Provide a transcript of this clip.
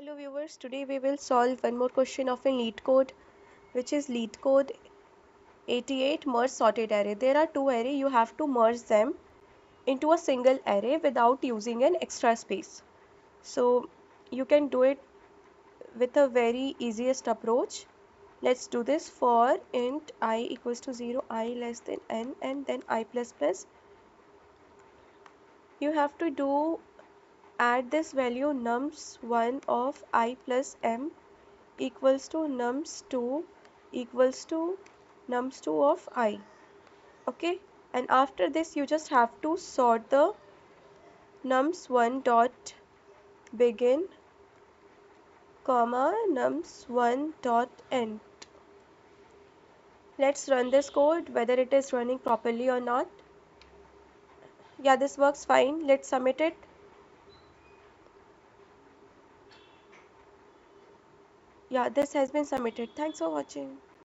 Hello viewers, today we will solve one more question of a LeetCode, which is LeetCode 88 merge sorted array. There are two arrays, you have to merge them into a single array without using an extra space. So you can do it with a very easiest approach. Let's do this for int I equals to 0, I less than n, and then I plus plus. You have to do add this value nums1 of I plus m equals to nums2 equals to nums2 of I. Okay, and after this you just have to sort the nums1 dot begin comma nums1 dot end. Let's run this code whether it is running properly or not. Yeah, this works fine. Let's submit it. Yeah, this has been submitted. Thanks for watching.